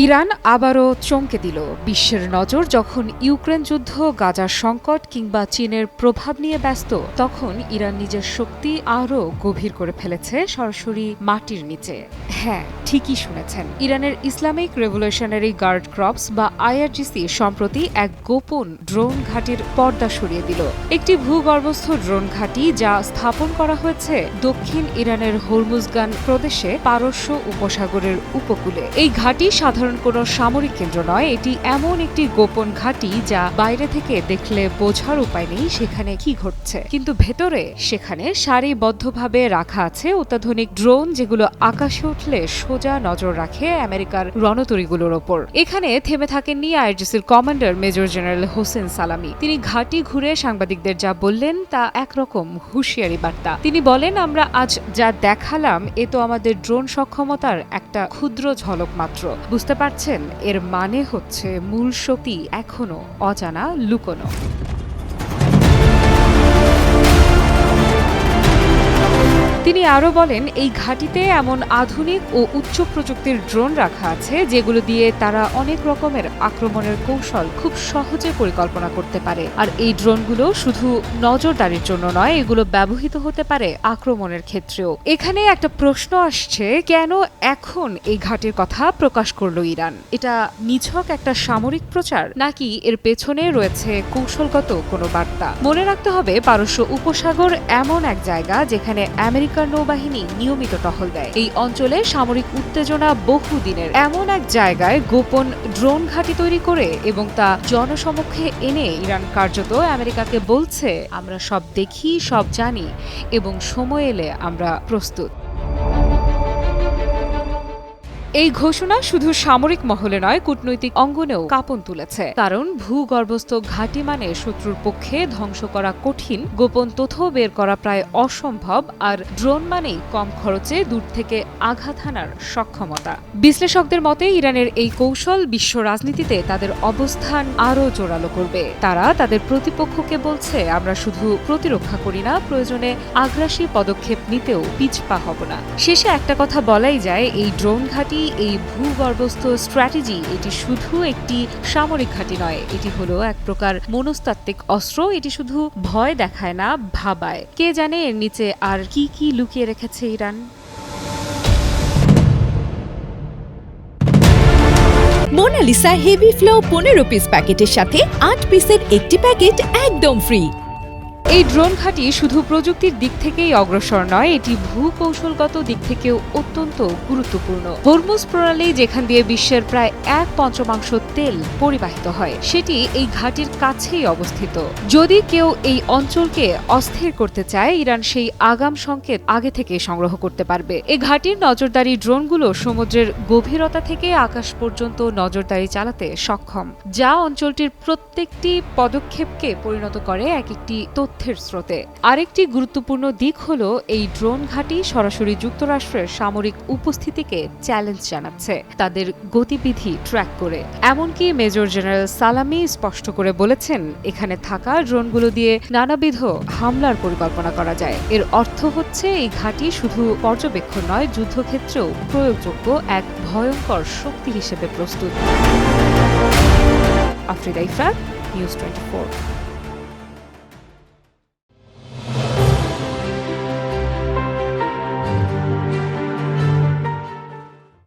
Iran আবারও চমকে দিল। বিশ্বের নজর যখন ইউক্রেন যুদ্ধ, গাজার সংকট কিংবা চীনের প্রভাব নিয়ে ব্যস্ত, তখন ইরান নিজের শক্তি আরও গভীর করে ফেলেছে সরাসরি মাটির নিচে। হ্যাঁ, ঠিকই শুনেছেন। ইরানের ইসলামিক রেভলিউশনারি গার্ড ক্রপস বা আইআরজিসি সম্প্রতি এক গোপন ড্রোন ঘাঁটির পর্দা সরিয়ে দিল। একটি ভূগর্ভস্থ ড্রোন ঘাঁটি যা স্থাপন করা হয়েছে দক্ষিণ ইরানের হরমুজগান প্রদেশে পারস্য উপসাগরের উপকূলে। এই ঘাঁটি সাধারণ কোনো সামরিক কেন্দ্র নয়, এটি এমন একটি গোপন ঘাঁটি যা বাইরে থেকে দেখলে বোঝার উপায় নেই সেখানে কি ঘটছে, কিন্তু ভেতরে সেখানে সারিবদ্ধভাবে রাখা আছে অত্যাধুনিক ড্রোন, যেগুলো আকাশে উঠলে সোজা নজর রাখে আমেরিকার রণতরীগুলোর ওপর। এখানে থেমে থাকেননি আইআরজিসির কমান্ডার মেজর জেনারেল হোসেন সালামি। তিনি ঘাঁটি ঘুরে সাংবাদিকদের যা বললেন তা একরকম হুঁশিয়ারি বার্তা। তিনি বলেন, আমরা আজ যা দেখালাম এ তো আমাদের ড্রোন সক্ষমতার একটা ক্ষুদ্র ঝলক মাত্র। বুঝতে পারছেন, এর মানে হচ্ছে মূল শক্তি এখনো অজানা, লুকোনো। তিনি আরও বলেন, এই ঘাঁটিতে এমন আধুনিক ও উচ্চ প্রযুক্তির ড্রোন রাখা আছে যেগুলো দিয়ে তারা অনেক রকমের আক্রমণের কৌশল খুব সহজে পরিকল্পনা করতে পারে। আর এই ড্রোনগুলো শুধু নজরদারির জন্য নয়, এগুলো ব্যবহৃত হতে পারে আক্রমণের ক্ষেত্রেও। এখানে একটা প্রশ্ন আসছে, কেন এখন এই ঘাঁটির কথা প্রকাশ করলো ইরান? এটা নিছক একটা সামরিক প্রচার, নাকি এর পেছনে রয়েছে কৌশলগত কোনো বার্তা? মনে রাখতে হবে, পারস্য উপসাগর এমন এক জায়গা যেখানে আমেরিকার নৌবাহিনী নিয়মিত টহল দেয়। এই অঞ্চলে সামরিক উত্তেজনা বহুদিনের। এমন এক জায়গায় গোপন ড্রোন ঘাঁটি তৈরি করে এবং তা জনসমক্ষে এনে ইরান কার্যত আমেরিকাকে বলছে, আমরা সব দেখি, সব জানি এবং সময় এলে আমরা প্রস্তুত। এই ঘোষণা শুধু সামরিক মহলে নয়, কূটনৈতিক অঙ্গনেও কাঁপন তুলেছে। কারণ ভূগর্ভস্থ ঘাঁটি মানে শত্রুর পক্ষে ধ্বংস করা কঠিন, গোপন তথ্য বের করা প্রায় অসম্ভব, আর ড্রোন মানেই কম খরচে দূর থেকে আঘাত হানার সক্ষমতা। বিশ্লেষকদের মতে ইরানের এই কৌশল বিশ্ব রাজনীতিতে তাদের অবস্থান আরও জোরালো করবে। তারা তাদের প্রতিপক্ষকে বলছে, আমরা শুধু প্রতিরক্ষা করি না, প্রয়োজনে আগ্রাসী পদক্ষেপ নিতেও পিছপা হব না। শেষে একটা কথা বলাই যায়, এই ড্রোন ঘাঁটি, এই ভূগর্ভস্থ স্ট্র্যাটেজি, এটি শুধু একটি সামরিক ঘাঁটি নয়, এটি হলো এক প্রকার মনস্তাত্ত্বিক অস্ত্র। এটি শুধু ভয় দেখায় না, ভাবায়। কে জানে এর নিচে আর কি কি লুকিয়ে রেখেছে Iran. Monalisa heavy flow 15 piece প্যাকেটের সাথে 8 পিসের একটি প্যাকেট একদম ফ্রি। এই ড্রোন ঘাঁটি শুধু প্রযুক্তির দিক থেকেই অগ্রসর নয়, এটি ভূকৌশলগত দিক থেকেও অত্যন্ত গুরুত্বপূর্ণ। হরমুজ প্রণালী, যেখান দিয়ে বিশ্বের প্রায় 1/5 তেল পরিবাহিত হয়, সেটি এই ঘাঁটির কাছেই অবস্থিত। যদি কেউ এই অঞ্চলকে অস্থির করতে চায়, ইরান সেই আগাম সংকেত আগে থেকে সংগ্রহ করতে পারবে। এই ঘাঁটির নজরদারি ড্রোনগুলো সমুদ্রের গভীরতা থেকে আকাশ পর্যন্ত নজরদারি চালাতে সক্ষম, যা অঞ্চলটির প্রত্যেকটি পদক্ষেপকে পরিণত করে এক একটি তথ্যের স্রোতে। আরেকটি গুরুত্বপূর্ণ দিক হলো, এই ড্রোন ঘাঁটি সরাসরি যুক্তরাষ্ট্রের সামরিক উপস্থিতিকে চ্যালেঞ্জ জানাচ্ছে, তাদের গতিবিধি ট্র্যাক করে। এমনকি মেজর জেনারেল সালামি স্পষ্ট করে বলেছেন, এখানে থাকা ড্রোনগুলো দিয়ে নানাবিধ হামলার পরিকল্পনা করা যায়। এর অর্থ হচ্ছে, এই ঘাঁটি শুধু পর্যবেক্ষণ নয়, যুদ্ধক্ষেত্রেও প্রয়োগযোগ্য এক ভয়ঙ্কর শক্তি হিসেবে প্রস্তুত। আফরিদা ইফরাত, নিউজ 24।